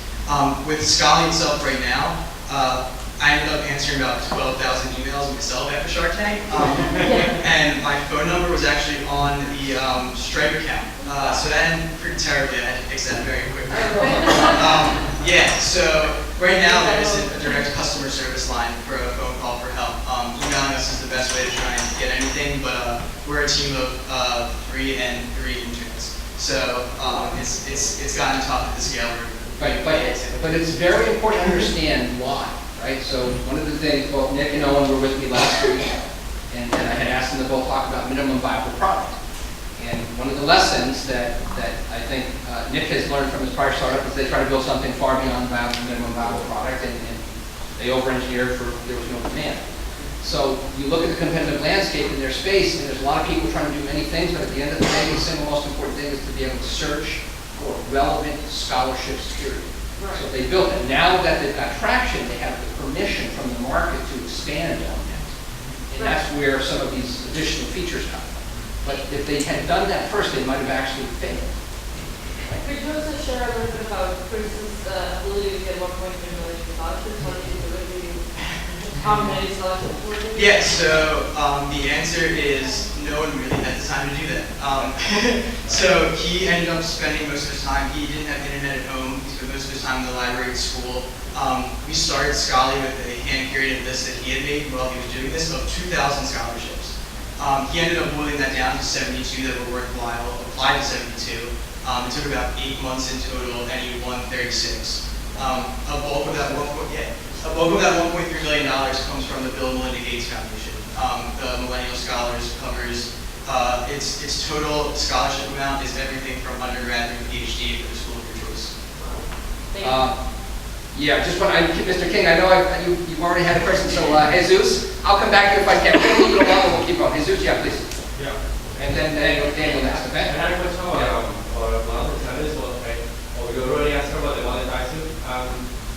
[SPEAKER 15] With Scully itself right now, I ended up answering about 12,000 emails myself after Shark Tank. And my phone number was actually on the Stripe account. So that ended pretty terribly. I had to fix that very quickly. Yeah, so right now there isn't a direct customer service line for a phone call for help. Emailing us is the best way to try and get anything, but we're a team of 3 interns. So it's gotten tough at the scale.
[SPEAKER 2] Right, but it's very important to understand why. Right, so one of the things, both Nick and Owen were with me last week, and I had asked them to both talk about minimum viable product. And one of the lessons that I think Nick has learned from his prior startup is they try to build something far beyond minimum viable product, and they over-engineered for there was no demand. So you look at the competitive landscape in their space, and there's a lot of people trying to do many things, but at the end of the day, the single most important thing is to be able to search for relevant scholarships, period. Right. So they built it. Now that they've got traction, they have the permission from the market to expand on that. And that's where some of these additional features come from. But if they had done that first, they might have actually failed. Right?
[SPEAKER 17] Could you also share a little bit about, for instance, ability to get 1.3 million scholarships? How did you do it? How many scholarships were there?
[SPEAKER 15] Yeah, so the answer is no one really had the time to do that. So he ended up spending most of his time, he didn't have internet at home, he spent most of his time in the library at school. We started Scholly with a hand-curated list that he had made while he was doing this of 2,000 scholarships. He ended up boiling that down to 72 that were worthwhile, applied to 72. It took about 8 months in total, and he won 36. A bulk of that $1.3 million comes from the Bill and Melinda Gates Foundation. The Millennial Scholars covers its total scholarship amount is everything from undergrad through PhD for the school of your choice.
[SPEAKER 2] Yeah, just when Mr. King, I know you've already had a question, so Jesus, I'll come back to you if I can. We'll move it along and we'll keep going. Jesus, yeah, please.
[SPEAKER 18] Yeah.
[SPEAKER 2] And then Daniel next, okay?
[SPEAKER 18] I had a question about one of the channels, right? You already answered about the monetizing.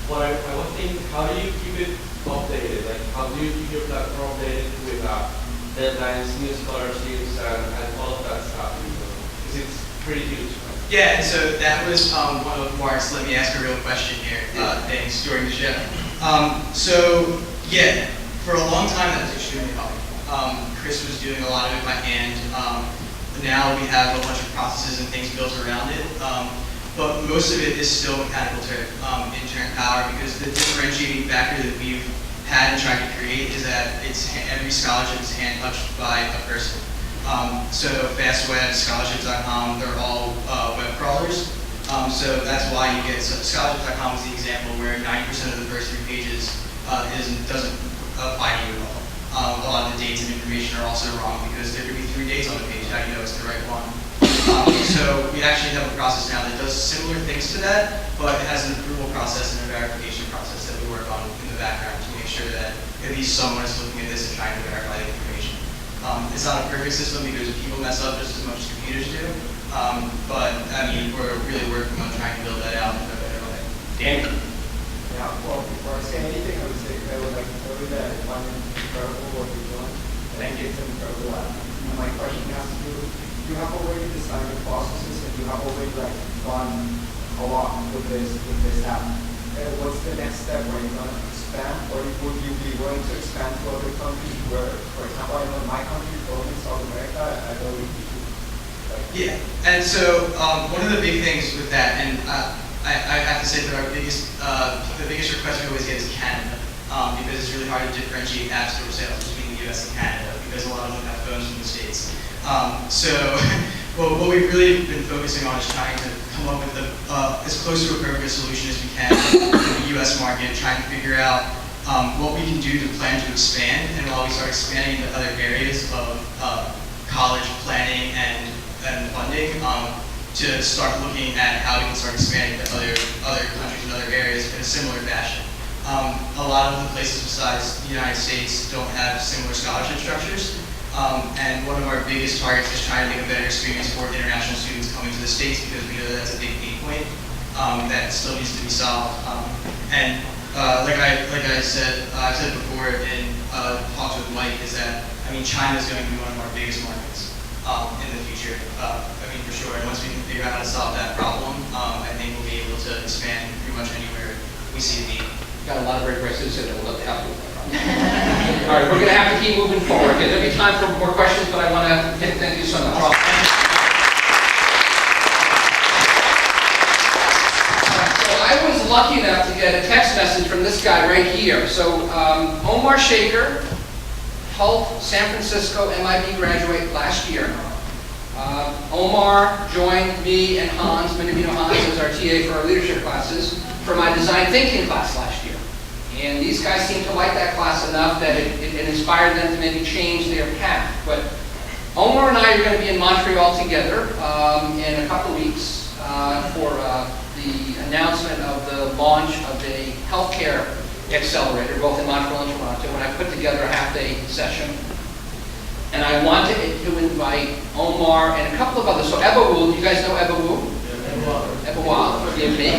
[SPEAKER 18] But I was thinking, how do you keep it updated? Like, how do you keep your platform updated with deadlines, new scholarships, and all of that stuff? Because it's pretty huge, right?
[SPEAKER 15] Yeah, and so that was one of Mark's "let me ask a real question here" things during the show. So yeah, for a long time that was extremely hard. Chris was doing a lot of it by hand. Now we have a bunch of processes and things built around it. But most of it is still mechanical turn, intern power, because the differentiating factor that we've had and tried to create is that every scholarship is hand touched by a person. So FastWeb, scholarships.com, they're all web crawlers. So that's why you get, so scholarships.com is the example where 90% of the first 3 pages doesn't apply to you at all. A lot of the dates and information are also wrong because there could be 3 dates on the page, how do you know it's the right one? So we actually have a process now that does similar things to that, but it has an approval process and a verification process that we work on in the background to make sure that at least someone is looking at this and trying to verify the information. It's not a perfect system because people mess up just as much as computers do, but I mean, we're really working on trying to build that out in a better way. Dan?
[SPEAKER 19] Yeah, well, before I say anything, I would like to tell you that I find it incredible what you're doing.
[SPEAKER 2] Thank you.
[SPEAKER 19] It's an incredible app. And my question has to do, you have already designed the processes and you have already done a lot with this app. What's the next step? Are you going to expand, or would you be willing to expand to other countries where, for example, I know in my country, in South America, I believe you do.
[SPEAKER 15] Yeah, and so one of the big things with that, and I have to say that the biggest request we always get is Canada, because it's really hard to differentiate app store sales between the US and Canada, because a lot of them have phones from the States. So what we've really been focusing on is trying to come up with as close to a perfect solution as we can for the US market, trying to figure out what we can do to plan to expand, and while we start expanding into other areas of college planning and funding, to start looking at how we can start expanding to other countries and other areas in a similar fashion. A lot of the places besides the United States don't have similar scholarship structures. And one of our biggest targets is trying to make a better experience for international students coming to the States, because we know that that's a big pain point that still needs to be solved. Like I said before in talks with Mike, is that, I mean, China is going to be one of our biggest markets in the future. I mean, for sure. And once we can figure out how to solve that problem, I think we'll be able to expand pretty much anywhere we see a need.
[SPEAKER 2] Got a lot of very great citizens that would love to help you with that problem. All right, we're going to have to keep moving forward. Okay, there'll be time for more questions, but I want to thank you so much. So I was lucky enough to get a text message from this guy right here. So Omar Shaker, Hult, San Francisco, MIT graduate last year. Omar joined me and Hans, many of you know Hans, as our TA for our leadership classes, for my design thinking class last year. And these guys seemed to like that class enough that it inspired them to maybe change their path. But Omar and I are going to be in Montreal together in a couple of weeks for the announcement of the launch of a healthcare accelerator, both in Montreal and Toronto. And I put together a half-day session. And I wanted to invite Omar and a couple of others. So Ebba Wu, do you guys know Ebba Wu? Ebba Wu, forgive me.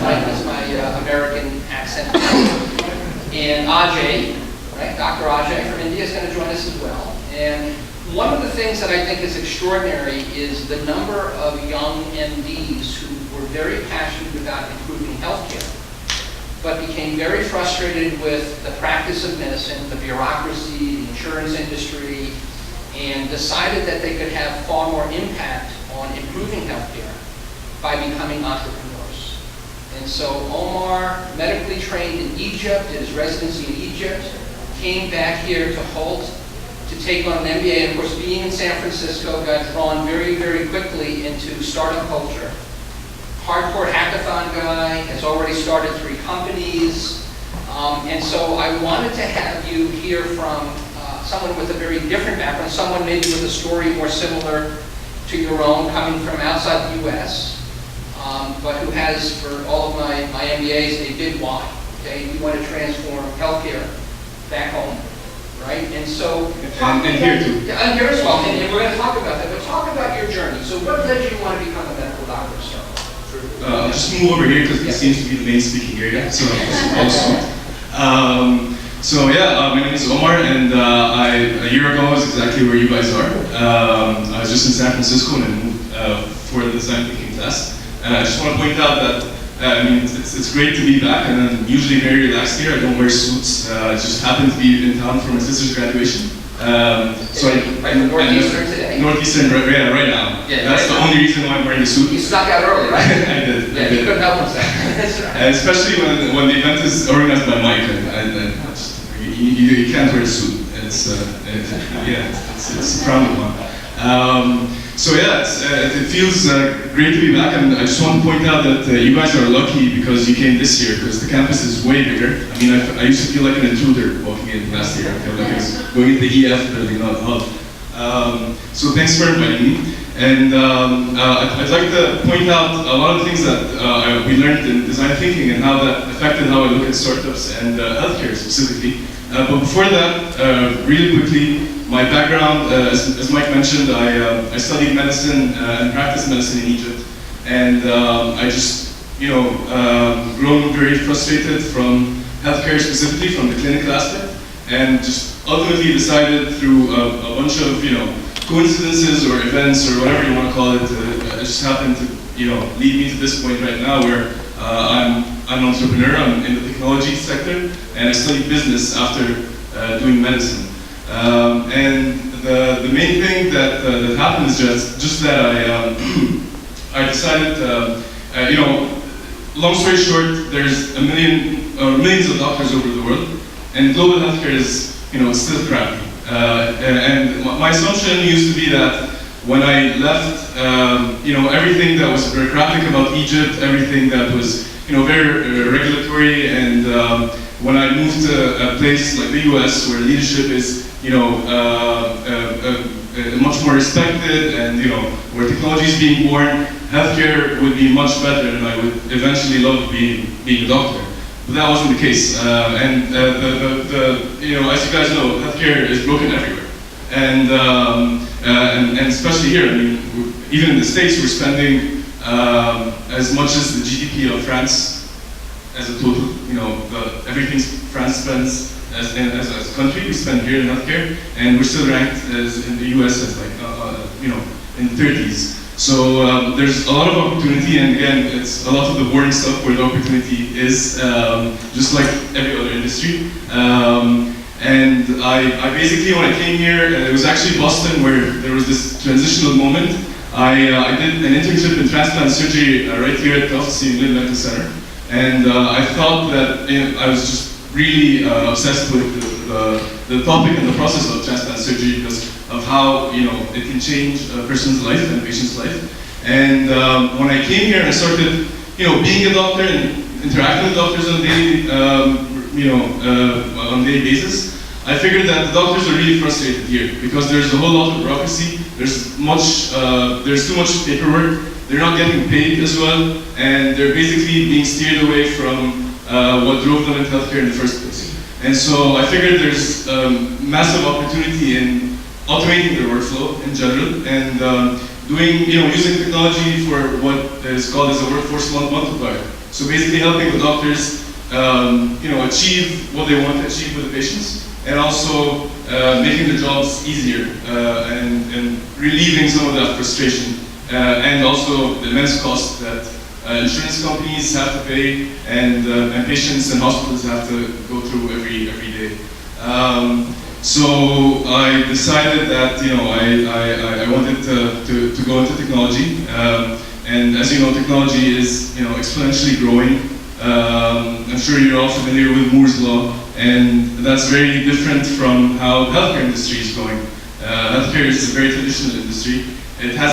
[SPEAKER 2] Right, that's my American accent. And Ajay, right? Dr. Ajay from India is going to join us as well. And one of the things that I think is extraordinary is the number of young MDs who were very passionate about improving healthcare. but became very frustrated with the practice of medicine, the bureaucracy, the insurance industry, and decided that they could have far more impact on improving healthcare by becoming entrepreneurs. And so Omar, medically trained in Egypt, did his residency in Egypt, came back here to Hult to take on an MBA, and of course being in San Francisco got drawn very, very quickly into startup culture. Hardcore hackathon guy, has already started 3 companies, and so I wanted to have you hear from someone with a very different background, someone maybe with a story more similar to your own, coming from outside the US, but who has, for all of my MBAs, a big why. Okay, we want to transform healthcare back home, right? And so,
[SPEAKER 20] and here too.
[SPEAKER 2] And here as well, and we're going to talk about that, but talk about your journey. So what led you to want to become a medical doctor to start with?
[SPEAKER 20] I'll just move over here because it seems to be the main speaking area. So, my name is Omar, and a year ago I was exactly where you guys are. I was just in San Francisco and I moved for the design thinking class. And I just want to point out that it's great to be back, and I'm usually very relaxed here. I don't wear suits. I just happened to be in town for my sister's graduation.
[SPEAKER 2] Northeastern today?
[SPEAKER 20] Northeastern, right now.
[SPEAKER 2] Yeah,
[SPEAKER 20] that's the only reason why I'm wearing the suit.
[SPEAKER 2] You snuck out early, right?
[SPEAKER 20] I did.
[SPEAKER 2] Yeah, you couldn't help yourself. That's right.
[SPEAKER 20] And especially when the event is organized by Mike, you can't wear a suit. It's a proud one. It feels great to be back, and I just want to point out that you guys are lucky because you came this year, because the campus is way bigger. I mean, I used to feel like an intruder walking in last year. I felt like I was going into the EF building, not Hult. So thanks for inviting me. And I'd like to point out a lot of the things that we learned in design thinking and how that affected how I look at startups and healthcare specifically. But before that, really quickly, my background, as Mike mentioned, I studied medicine and practiced medicine in Egypt. And I just, grown very frustrated from healthcare specifically, from the clinical aspect, and just ultimately decided through a bunch of, coincidences or events or whatever you want to call it, it just happened to, lead me to this point right now where I'm an entrepreneur. I'm in the technology sector, and I studied business after doing medicine. And the main thing that happened is just that I decided, long story short, there's millions of doctors over the world, and global healthcare is, still crappy. And my assumption used to be that when I left, everything that was bureaucratic about Egypt, everything that was, very regulatory, and when I moved to a place like the US where leadership is, much more respected, and where technology is being born, healthcare would be much better, and I would eventually love being a doctor. But that wasn't the case, and as you guys know, healthcare is broken everywhere, and especially here. I mean, even in the States, we're spending as much as the GDP of France as a total. Everything France spends as a country, we spend here in healthcare, and we're still ranked as in the US as in the 30s. So there's a lot of opportunity, and again, it's a lot of the boring stuff where the opportunity is, just like every other industry. And I basically, when I came here, it was actually Boston where there was this transitional moment. I did an internship in transplant surgery right here at the Office Lynn Medical Center. And I thought that I was just really obsessed with the topic and the process of transplant surgery because of how it can change a person's life and a patient's life. And when I came here and I started being a doctor and interacting with doctors on a daily on a daily basis, I figured that the doctors are really frustrated here because there's a whole lot of bureaucracy. There's too much paperwork. They're not getting paid as well, and they're basically being steered away from what drove them into healthcare in the first place. And so I figured there's massive opportunity in automating their workflow in general, and using technology for what is called as a workforce multiplier. So basically helping the doctors achieve what they want to achieve with the patients, and also making the jobs easier and relieving some of that frustration, and also the immense cost that insurance companies have to pay, and patients and hospitals have to go through every day. So I decided that I wanted to go into technology, and as you know, technology is exponentially growing. I'm sure you're all familiar with Moore's law, and that's very different from how the healthcare industry is going. Healthcare is a very traditional industry. It has